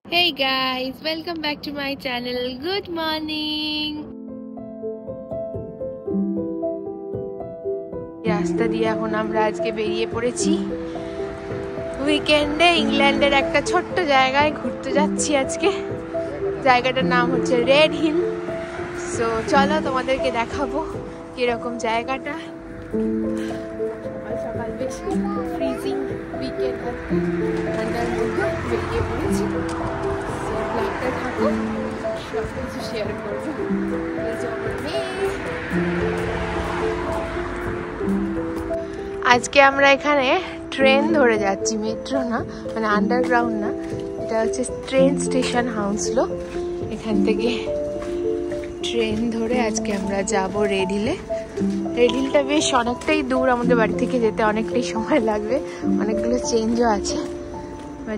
Hey guys, welcome back to my channel. Good morning. রাস্তা দিয়ে এখন আমরা আজকে বেরিয়ে পড়েছি উইকেন্ডে ইংল্যান্ডের একটা ছোট্ট জায়গায় ঘুরতে যাচ্ছি আজকে। জায়গাটার নাম হচ্ছে রেড হিল। সো চলো তোমাদেরকে দেখাবো কিরকম জায়গাটা। সকাল সকাল বেশ ফ্রিজিং উইকেন্ড ঠান্ডার মধ্যে বেরিয়ে পড়েছি। ব্লগটা থাকো, সব কিছু শেয়ার করবো। আজকে আমরা এখানে ট্রেন ধরে যাচ্ছি, মেট্রো না, মানে আন্ডারগ্রাউন্ড না, এটা হচ্ছে ট্রেন স্টেশন হাউসলো। এখান থেকে ট্রেন ধরে আজকে আমরা যাব রেড হিলে। রেড হিলটা বেশ অনেকটাই দূর, আমাদের বাড়ি থেকে যেতে অনেকটাই সময় লাগবে, অনেকগুলো চেঞ্জও আছে।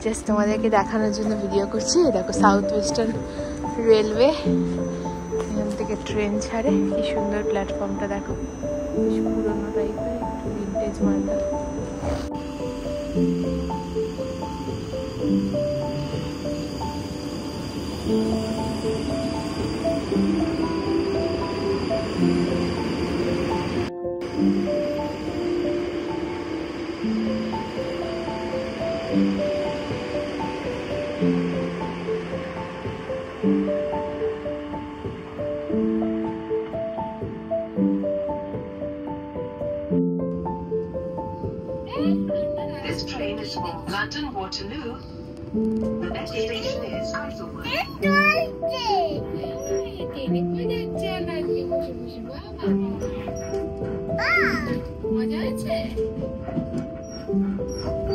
জাস্ট তোমাদেরকে দেখানোর জন্য ভিডিও করছি। দেখো সাউথ ওয়েস্টার্ন রেলওয়ে, এখান থেকে ট্রেন ছাড়ে। কি সুন্দর প্ল্যাটফর্মটা দেখো, বেশ পুরোনো টাইপের, একটু ভিন্টেজ মালটা। This train is from London Waterloo. The next station is Isleworth. মজা আছে।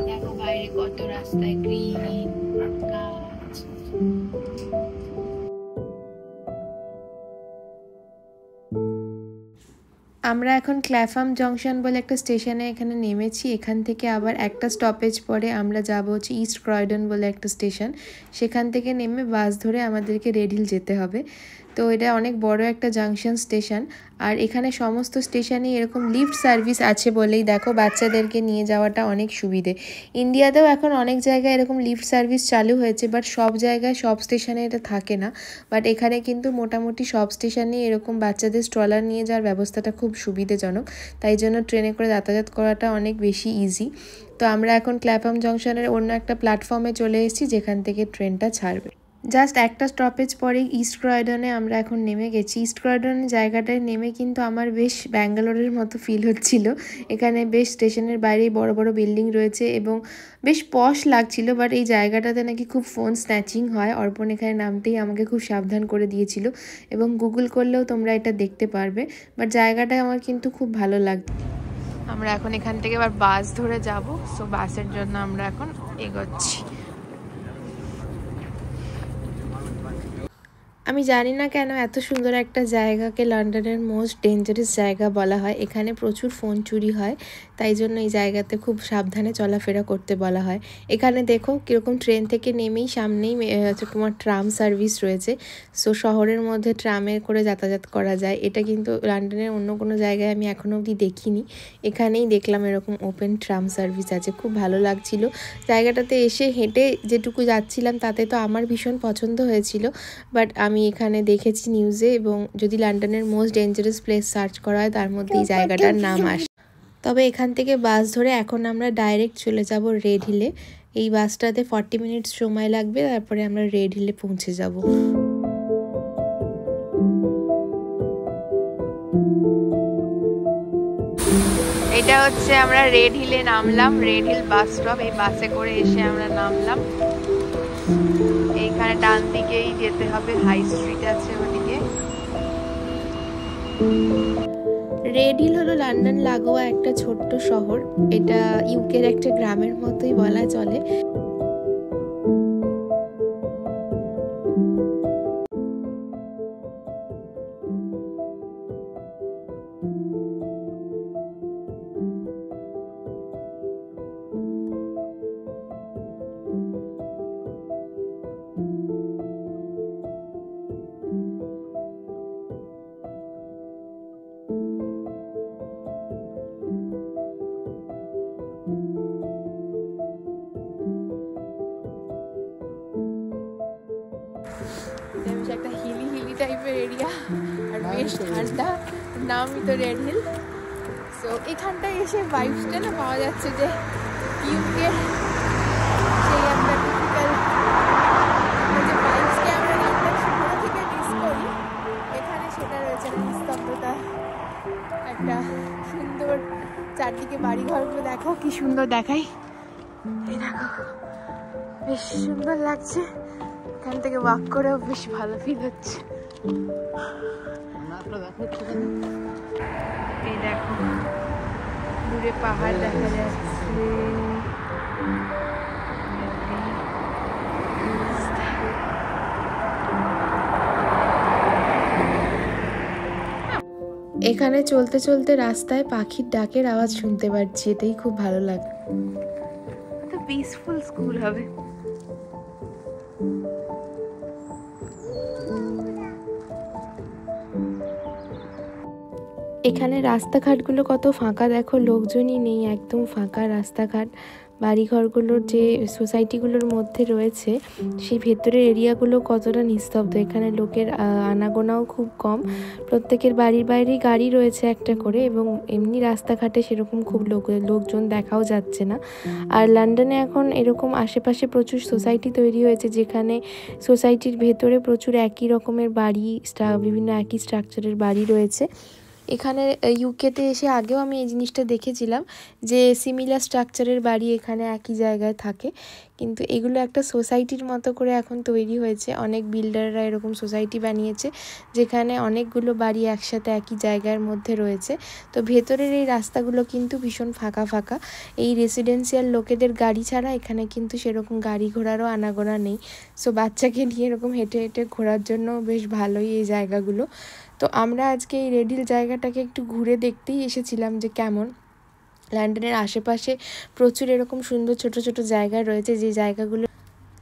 দেখো বাইরে কত রাস্তায় গ্রিন গাছ। আমরা এখন ক্ল্যাফাম জংশন বলে একটা স্টেশনে এখানে নেমেছি। এখান থেকে আবার একটা স্টপেজ পরে আমরা যাব হচ্ছে ইস্ট ক্রয়ডন বলে একটা স্টেশন। সেখান থেকে নেমে বাস ধরে আমাদেরকে রেড হিল যেতে হবে। তো এটা অনেক বড় একটা জাংশন স্টেশন, আর এখানে সমস্ত স্টেশনে এরকম লিফট সার্ভিস আছে বলেই দেখো বাচ্চাদেরকে নিয়ে যাওয়াটা অনেক সুবিধে। ইন্ডিয়াতেও এখন অনেক জায়গায় এরকম লিফট সার্ভিস চালু হয়েছে, বাট সব জায়গায় সব স্টেশনে এটা থাকে না। বাট এখানে কিন্তু মোটামুটি সব স্টেশনে এরকম বাচ্চাদের স্ট্রলার নিয়ে যাওয়ার ব্যবস্থাটা খুব সুবিধাজনক, তাই জন্য ট্রেনে করে যাতায়াত করাটা অনেক বেশি ইজি। তো আমরা এখন ক্ল্যাফাম জংশনের অন্য একটা প্ল্যাটফর্মে চলে এসেছি, যেখান থেকে ট্রেনটা ছাড়বে। জাস্ট একটা স্টপেজ পরেই ইস্ট ক্রয়ডনে আমরা এখন নেমে গেছি। ইস্ট ক্রয়ডনের জায়গাটায় নেমে কিন্তু আমার বেশ ব্যাঙ্গালোরের মতো ফিল হচ্ছিল। এখানে বেশ স্টেশনের বাইরেই বড় বড় বিল্ডিং রয়েছে এবং বেশ পশ লাগছিল। বাট এই জায়গাটাতে নাকি খুব ফোন স্ন্যাচিং হয়। অর্পণ এখানে নামতেই আমাকে খুব সাবধান করে দিয়েছিল, এবং গুগল করলেও তোমরা এটা দেখতে পারবে। বাট জায়গাটা আমার কিন্তু খুব ভালো লাগছে। আমরা এখন এখান থেকে আবার বাস ধরে যাব। সো বাসের জন্য আমরা এখন এগোচ্ছি। আমি জানি না কেন এত সুন্দর একটা জায়গাকে লন্ডনের মোস্ট ডেঞ্জারাস জায়গা বলা হয়। এখানে প্রচুর ফোন চুরি হয়, তাই জন্য এই জায়গাতে খুব সাবধানে চলাফেরা করতে বলা হয়। এখানে দেখো কীরকম ট্রেন থেকে নেমেই সামনেই তোমার ট্রাম সার্ভিস রয়েছে। সো শহরের মধ্যে ট্রামে করে যাতায়াত করা যায়। এটা কিন্তু লন্ডনের অন্য কোনো জায়গায় আমি এখনও অবধি দেখিনি। এখানেই দেখলাম এরকম ওপেন ট্রাম সার্ভিস আছে, খুব ভালো লাগছিল। জায়গাটাতে এসে হেঁটে যেটুকু যাচ্ছিলাম তাতে তো আমার ভীষণ পছন্দ হয়েছিল। বাট আমি এখানে দেখেছি নিউজে, এবং যদি লন্ডনের মোস্ট ডেঞ্জারাস প্লেস সার্চ করা হয় তার মধ্যে এই জায়গাটার নাম আসে। তবে এখান থেকে বাস ধরে এখন আমরা ডাইরেক্ট চলে যাব রেড হিলে। এই বাসটাতে 40 মিনিটস সময় লাগবে, তারপরে আমরা রেড হিলে পৌঁছে যাব। এটা হচ্ছে আমরা রেড হিলে নামলাম, রেড হিল বাস স্টপ। এই বাসে করে এসে আমরা নামলাম। এইখানে ডান দিকেই যেতে হবে, হাই স্ট্রিট আছে ওদিকে। রেড হিল হলো লন্ডন লাগোয়া একটা ছোট্ট শহর। এটা ইউকের একটা গ্রামের মতোই বলা চলে। এটা বেশ একটা হিলি হিলি টাইপের এরিয়া আর বেশ ঠান্ডা, নামই তো রেড হিল। সো এখানটায় এসে ভাইবসটা না পাওয়া যাচ্ছে যে ইউকে সেই একটা টিপিক্যাল যে ভাইবসকে আমরা লন্ডন শহর থেকে মিস করি, এখানে সেটা রয়েছে। নিস্তব্ধতা, একটা সুন্দর চারদিকে বাড়িঘরগুলো দেখো কি সুন্দর দেখাই, এই দেখো বেশ সুন্দর লাগছে। এখান থেকে ওয়াক করেও বেশ ভালো ফিল হচ্ছে। এই দেখো দূরে পাহাড় দেখা যাচ্ছে। এখানে চলতে চলতে রাস্তায় পাখির ডাকের আওয়াজ শুনতে পাচ্ছি, এটাই খুব ভালো লাগে। তো পিসফুল স্কুল হবে। এখানে রাস্তাঘাটগুলো কত ফাঁকা দেখো, লোকজনই নেই, একদম ফাঁকা রাস্তাঘাট। বাড়িঘরগুলোর যে সোসাইটিগুলোর মধ্যে রয়েছে সেই ভেতরের এরিয়াগুলো কতটা নিস্তব্ধ। এখানে লোকের আনাগোনাও খুব কম, প্রত্যেকের বাড়ির বাইরেই গাড়ি রয়েছে একটা করে, এবং এমনি রাস্তাঘাটে সেরকম খুব লোকজন দেখাও যাচ্ছে না। আর লন্ডনে এখন এরকম আশেপাশে প্রচুর সোসাইটি তৈরি হয়েছে, যেখানে সোসাইটির ভেতরে প্রচুর একই রকমের বাড়ি, বিভিন্ন একই স্ট্রাকচারের বাড়ি রয়েছে। এখানে ইউকেতে এসে আগেও আমি এই জিনিসটা দেখেছিলাম যে সিমিলার স্ট্রাকচারের বাড়ি এখানে একই জায়গায় থাকে, কিন্তু এগুলো একটা সোসাইটির মতো করে এখন তৈরি হয়েছে। অনেক বিল্ডাররা এরকম সোসাইটি বানিয়েছে যেখানে অনেকগুলো বাড়ি একসাথে একই জায়গার মধ্যে রয়েছে। তো ভেতরের এই রাস্তাগুলো কিন্তু ভীষণ ফাঁকা ফাঁকা, এই রেসিডেন্সিয়াল লোকেদের গাড়ি ছাড়া এখানে কিন্তু সেরকম গাড়ি ঘোড়ারও আনাগোনা নেই। সো বাচ্চাকে নিয়ে এরকম হেঁটে হেঁটে ঘোরার জন্য বেশ ভালোই এই জায়গাগুলো। তো আমরা আজকে এই রেড হিল জায়গাটাকে একটু ঘুরে দেখতেই এসেছিলাম যে কেমন। লন্ডনের আশেপাশে প্রচুর এরকম সুন্দর ছোট ছোট জায়গা রয়েছে, যে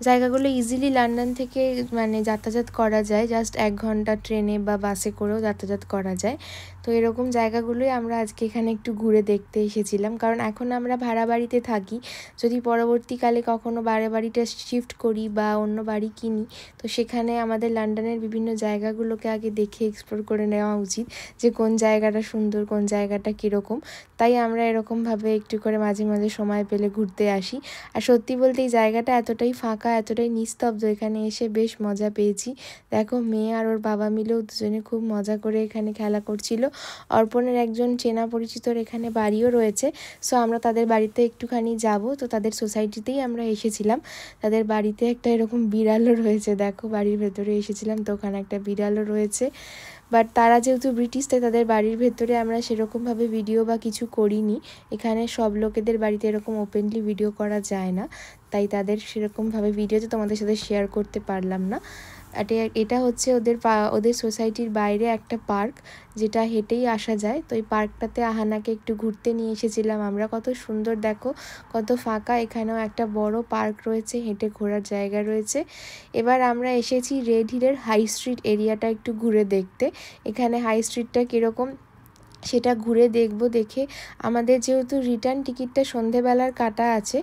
জায়গাগুলো ইজিলি লন্ডন থেকে মানে যাতায়াত করা যায়, জাস্ট 1 ঘন্টা ট্রেনে বা বাসে করেও যাতায়াত করা যায়। তো এরকম জায়গাগুলোই আমরা আজকে এখানে একটু ঘুরে দেখতে এসেছিলাম, কারণ এখন আমরা ভাড়া বাড়িতে থাকি। যদি পরবর্তীকালে কখনো বাড়িটা শিফট করি বা অন্য বাড়ি কিনি, তো সেখানে আমাদের লন্ডনের বিভিন্ন জায়গাগুলোকে আগে দেখে এক্সপ্লোর করে নেওয়া উচিত, যে কোন জায়গাটা সুন্দর, কোন জায়গাটা কীরকম। তাই আমরা এরকমভাবে একটু করে মাঝে মাঝে সময় পেলে ঘুরতে আসি। আর সত্যি বলতে এই জায়গাটা এতটাই ফাঁকা, এতটাই নিস্তব্ধ, এখানে এসে বেশ মজা পেয়েছি। দেখো মেয়ে আর ওর বাবা মিলেও দুজনে খুব মজা করে এখানে খেলা করছিল। অর্পণের একজন চেনা পরিচিতর এখানে বাড়িও রয়েছে, সো আমরা তাদের বাড়িতে একটুখানি যাব। তো তাদের সোসাইটিতেই আমরা এসেছিলাম। তাদের বাড়িতে একটা এরকম বিড়ালও রয়েছে, দেখো বাড়ির ভেতরে এসেছিলাম তো ওখানে একটা বিড়ালও রয়েছে। বাট তারা যেহেতু ব্রিটিশ, তাই তাদের বাড়ির ভেতরে আমরা সেরকমভাবে ভিডিও বা কিছু করিনি। এখানে সব লোকেদের বাড়িতে এরকম ওপেনলি ভিডিও করা যায় না, তাই তাদের সেরকমভাবে ভিডিওতে তোমাদের সাথে শেয়ার করতে পারলাম না। এটা হচ্ছে ওদের সোসাইটির বাইরে একটা পার্ক, যেটা হেঁটেই আসা যায়। তো এই পার্কটাতে আহানাকে একটু ঘুরতে নিয়ে এসেছিলাম আমরা। কত সুন্দর দেখো, কত ফাঁকা। এখানেও একটা বড় পার্ক রয়েছে, হেঁটে ঘোরার জায়গা রয়েছে। এবার আমরা এসেছি রেড হিলের হাই স্ট্রিট এরিয়াটা একটু ঘুরে দেখতে। এখানে হাই স্ট্রিটটা কীরকম সেটা ঘুরে দেখব। দেখে আমাদের যেহেতু রিটার্ন টিকিটটা সন্ধেবেলার কাটা আছে,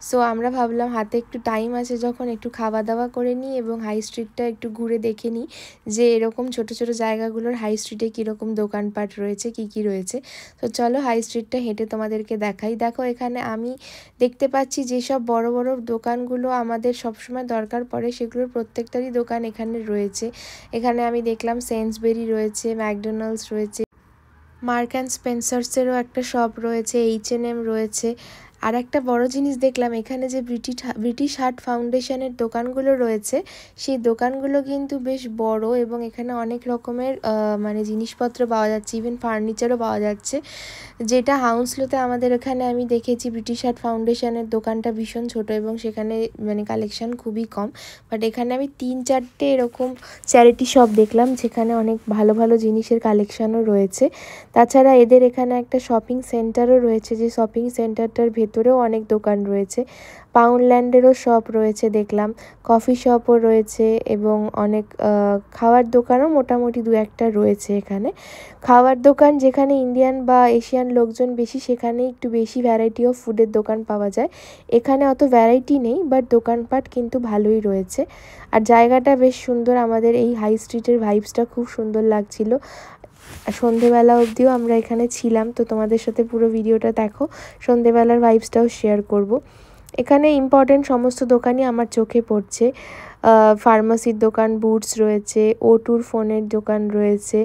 সো আমরা ভাবলাম হাতে একটু টাইম আছে যখন, একটু খাওয়া দাওয়া করে নিই এবং হাই স্ট্রিটটা একটু ঘুরে দেখে নিই যে এরকম ছোট ছোট জায়গাগুলোর হাই স্ট্রিটে কীরকম দোকানপাট রয়েছে, কি কি রয়েছে। তো চলো হাই স্ট্রিটটা হেঁটে তোমাদেরকে দেখাই। দেখো এখানে আমি দেখতে পাচ্ছি যেসব বড় বড় দোকানগুলো আমাদের সবসময় দরকার পড়ে, সেগুলোর প্রত্যেকটারই দোকান এখানে রয়েছে। এখানে আমি দেখলাম সেন্সবেরি রয়েছে, ম্যাকডোনাল্ডস রয়েছে, মার্ক অ্যান্ড স্পেন্সার্সেরও একটা শপ রয়েছে, H&M রয়েছে। আর একটা বড় জিনিস দেখলাম, এখানে যে ব্রিটিশ হার্ট ফাউন্ডেশনের দোকানগুলো রয়েছে, সেই দোকানগুলো কিন্তু বেশ বড়, এবং এখানে অনেক রকমের মানে জিনিসপত্র পাওয়া যাচ্ছে, ইভেন ফার্নিচারও পাওয়া যাচ্ছে। যেটা হাউন্সলোতে আমাদের এখানে আমি দেখেছি ব্রিটিশ হার্ট ফাউন্ডেশনের দোকানটা ভীষণ ছোট এবং সেখানে মানে কালেকশন খুবই কম। বাট এখানে আমি 3-4টে এরকম চ্যারিটি শপ দেখলাম, যেখানে অনেক ভালো ভালো জিনিসের কালেকশনও রয়েছে। তাছাড়া এদের এখানে একটা শপিং সেন্টারও রয়েছে, যে শপিং সেন্টারটার ভেতরেও অনেক দোকান রয়েছে। পাউন্ডল্যান্ডেরও শপ রয়েছে দেখলাম, কফি শপও রয়েছে এবং অনেক খাওয়ার দোকানও মোটামুটি দু একটা রয়েছে এখানে। খাওয়ার দোকান যেখানে ইন্ডিয়ান বা এশিয়ান লোকজন বেশি, সেখানে একটু বেশি ভ্যারাইটি অফ ফুডের দোকান পাওয়া যায়। এখানে অত ভ্যারাইটি নেই, বাট দোকানপাট কিন্তু ভালোই রয়েছে। আর জায়গাটা বেশ সুন্দর, আমাদের এই হাই স্ট্রিটের ভাইবসটা খুব সুন্দর লাগছিল। সন্ধেবেলা অবধিও আমরা এখানে ছিলাম, তো তোমাদের সাথে পুরো ভিডিওটা দেখো, সন্ধেবেলার ভাইবসটাও শেয়ার করব। এখানে ইম্পর্টেন্ট সমস্ত দোকানই আমার চোখে পড়ছে। ফার্মাসির দোকান, বুটস রয়েছে, O2 ফোনের দোকান রয়েছে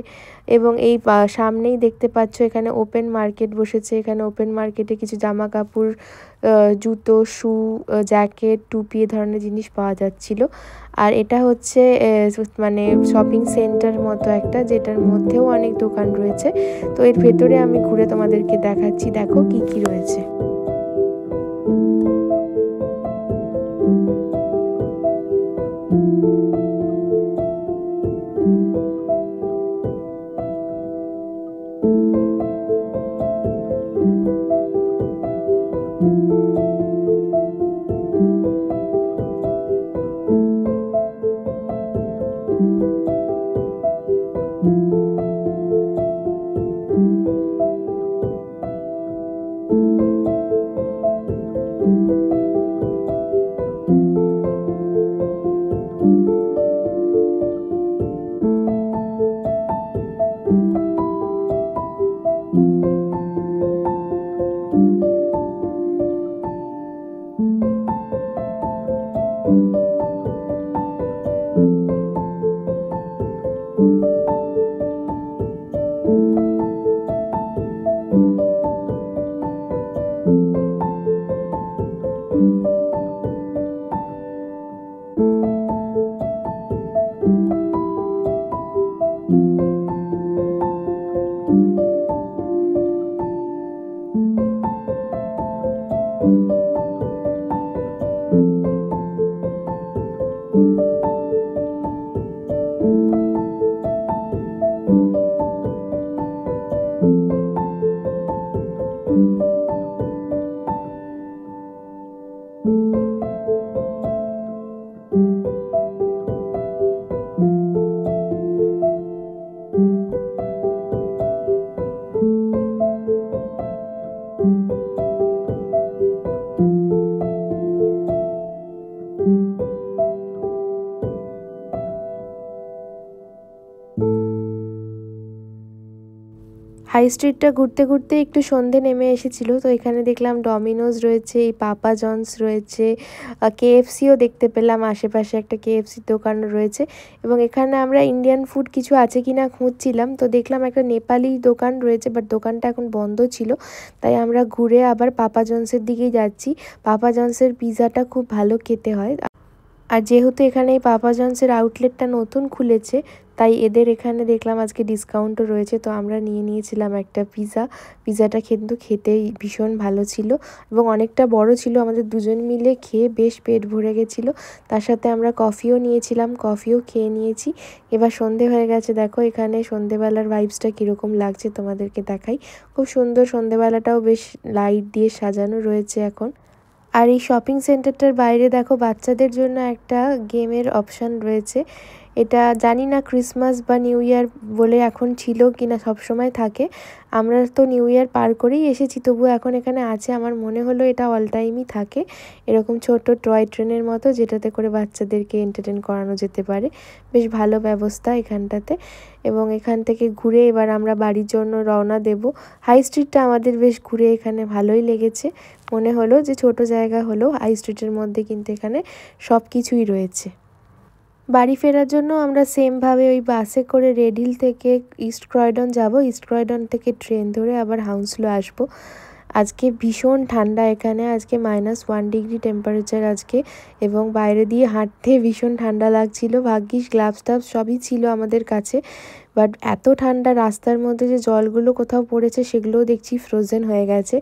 এবং এই সামনেই দেখতে পাচ্ছ এখানে ওপেন মার্কেট বসেছে। এখানে ওপেন মার্কেটে কিছু জামা কাপড়, জুতো, শু, জ্যাকেট, টুপি এ ধরনের জিনিস পাওয়া যাচ্ছিল। আর এটা হচ্ছে মানে শপিং সেন্টার মতো একটা, যেটার মধ্যেও অনেক দোকান রয়েছে। তো এর ভেতরে আমি ঘুরে তোমাদেরকে দেখাচ্ছি, দেখো কি কি রয়েছে। হাই স্ট্রিটটা ঘুরতে ঘুরতে একটু সন্ধে নেমে এসেছিল, তো এখানে দেখলাম ডমিনোজ রয়েছে, এই পাপা জনস রয়েছে, KFCও দেখতে পেলাম, আশেপাশে একটা KFCর দোকানও রয়েছে। এবং এখানে আমরা ইন্ডিয়ান ফুড কিছু আছে কিনা খুঁজছিলাম, তো দেখলাম একটা নেপালি দোকান রয়েছে, বাট দোকানটা এখন বন্ধ ছিল। তাই আমরা ঘুরে আবার পাপা জনসের দিকেই যাচ্ছি। পাপা জনসের পিৎজাটা খুব ভালো খেতে হয়। আর যেহেতু এখানে এই পাপা জনসের আউটলেটটা নতুন খুলেছে, তাই এদের এখানে দেখলাম আজকে ডিসকাউন্টও রয়েছে, তো আমরা নিয়ে নিয়েছিলাম একটা পিৎজাটা কিন্তু খেতেই ভীষণ ভালো ছিল এবং অনেকটা বড় ছিল। আমাদের দুজন মিলে খেয়ে বেশ পেট ভরে গেছিলো। তার সাথে আমরা কফিও নিয়েছিলাম, কফিও খেয়ে নিয়েছি। এবার সন্ধে হয়ে গেছে, দেখো এখানে সন্ধেবেলার ভাইবসটা কীরকম লাগছে তোমাদেরকে দেখাই। খুব সুন্দর, সন্ধেবেলাটাও বেশ লাইট দিয়ে সাজানো রয়েছে এখন। আর এই শপিং সেন্টারটার বাইরে দেখো বাচ্চাদের জন্য একটা গেমের অপশান রয়েছে। এটা জানি না ক্রিসমাস বা নিউ ইয়ার বলে এখন ছিল কিনা, সব সময় থাকে। আমরা তো নিউ ইয়ার পার করেই এসেছি, তবুও এখন এখানে আছে। আমার মনে হলো এটা অল টাইমই থাকে, এরকম ছোট টয় ট্রেনের মতো, যেটাতে করে বাচ্চাদেরকে এন্টারটেন করানো যেতে পারে। বেশ ভালো ব্যবস্থা এখানটাতে। এবং এখান থেকে ঘুরে এবার আমরা বাড়ির জন্য রওনা দেব। হাই স্ট্রিটটা আমাদের বেশ ঘুরে এখানে ভালোই লেগেছে। মনে হলো যে ছোট জায়গা হলেও হাই স্ট্রিটের মধ্যে কিন্তু এখানে সব কিছুই রয়েছে। বাড়ি ফেরার জন্য আমরা সেমভাবে ওই বাসে করে রেড হিল থেকে ইস্ট ক্রয়ডন যাব। ইস্ট ক্রয়ডন থেকে ট্রেন ধরে আবার হাউন্সলো আসবো। আজকে ভীষণ ঠান্ডা এখানে, আজকে -1 ডিগ্রি টেম্পারেচার আজকে, এবং বাইরে দিয়ে হাঁটতে ভীষণ ঠান্ডা লাগছিল। ভাগ্যিস গ্লাভস টাভস সবই ছিল আমাদের কাছে, বাট এত ঠান্ডা, রাস্তার মধ্যে যে জলগুলো কোথাও পড়েছে সেগুলোও দেখছি ফ্রোজেন হয়ে গেছে।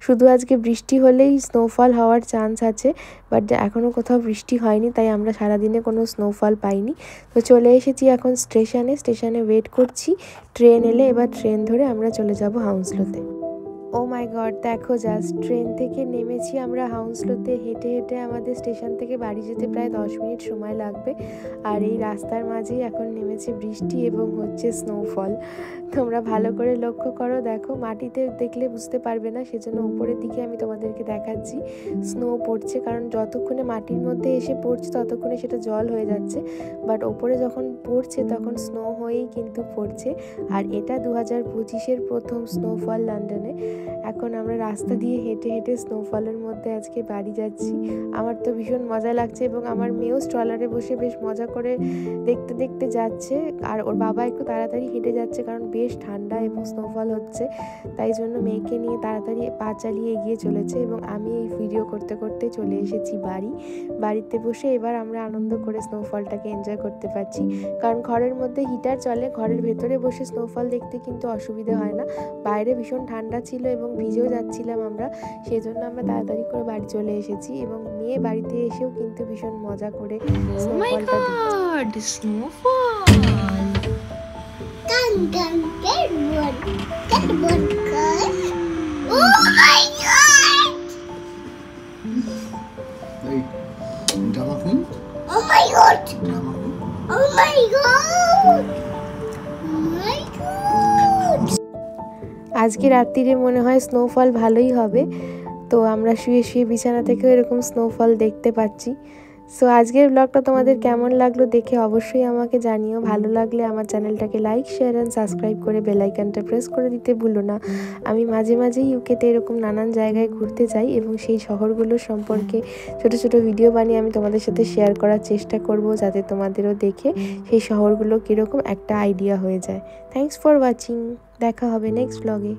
শুধু আজকে বৃষ্টি হলেই স্নোফল হওয়ার চান্স আছে, বাট এখনও কোথাও বৃষ্টি হয়নি, তাই আমরা সারাদিনে কোনো স্নোফল পাইনি। তো চলে এসেছি এখন স্টেশনে ওয়েট করছি ট্রেন এলে। এবার ট্রেন ধরে আমরা চলে যাব হাউন্সলোতে। ও মাই গড, দেখো জাস্ট ট্রেন থেকে নেমেছি আমরা হাউন্সলোতে। হেঁটে হেঁটে আমাদের স্টেশন থেকে বাড়ি যেতে প্রায় 10 মিনিট সময় লাগবে। আর এই রাস্তার মাঝেই এখন নেমেছে বৃষ্টি এবং হচ্ছে স্নোফল। তোমরা ভালো করে লক্ষ্য করো, দেখো মাটিতে দেখলে বুঝতে পারবে না, সেজন্য উপরের দিকে আমি তোমাদেরকে দেখাচ্ছি। স্নো পড়ছে, কারণ যতক্ষণে মাটির মধ্যে এসে পড়ছে ততক্ষণে সেটা জল হয়ে যাচ্ছে, বাট ওপরে যখন পড়ছে তখন স্নো হয়েই কিন্তু পড়ছে। আর এটা 2025-এর প্রথম স্নোফল লন্ডনে। এখন আমরা রাস্তা দিয়ে হেঁটে হেঁটে স্নোফলের মধ্যে আজকে বাড়ি যাচ্ছি। আমার তো ভীষণ মজা লাগছে এবং আমার মেয়েও স্ট্রলারে বসে বেশ মজা করে দেখতে দেখতে যাচ্ছে। আর ওর বাবা একটু তাড়াতাড়ি হেঁটে যাচ্ছে, কারণ বেশ ঠান্ডা এবং স্নোফল হচ্ছে, তাই জন্য মেয়েকে নিয়ে তাড়াতাড়ি পা চালিয়ে এগিয়ে চলেছে। এবং আমি এই ভিডিও করতে করতে চলে এসেছি বাড়িতে বসে এবার আমরা আনন্দ করে স্নোফলটাকে এনজয় করতে পারছি, কারণ ঘরের মধ্যে হিটার চলে, ঘরের ভেতরে বসে স্নোফল দেখতে কিন্তু অসুবিধা হয় না। বাইরে ভীষণ ঠান্ডা ছিল এবং ভিজেও যাচ্ছিলাম আমরা, সেই জন্য আমরা তাড়াতাড়ি করে বাড়ি চলে এসেছি। এবং মেয়ে বাড়িতে এসেও কিন্তু ভীষণ মজা করে স্নোফলটা আজকে রাত্রিরে মনে হয় স্নোফল ভালোই হবে। তো আমরা শুয়ে শুয়ে বিছানা থেকেও এরকম স্নোফল দেখতে পাচ্ছি। সো আজকের ব্লগটা তোমাদের কেমন লাগলো দেখে অবশ্যই আমাকে জানিও। ভালো লাগলে আমার চ্যানেলটাকে লাইক, শেয়ার অ্যান্ড সাবস্ক্রাইব করে বেল আইকনটা প্রেস করে দিতে ভুলো না। আমি মাঝে মাঝেই ইউকেতে এরকম নানান জায়গায় ঘুরতে যাই এবং সেই শহরগুলোর সম্পর্কে ছোট ছোট ভিডিও বানিয়ে আমি তোমাদের সাথে শেয়ার করার চেষ্টা করব, যাতে তোমাদেরও দেখে সেই শহরগুলো কীরকম একটা আইডিয়া হয়ে যায়। থ্যাঙ্কস ফর ওয়াচিং, দেখা হবে নেক্সট ব্লগে।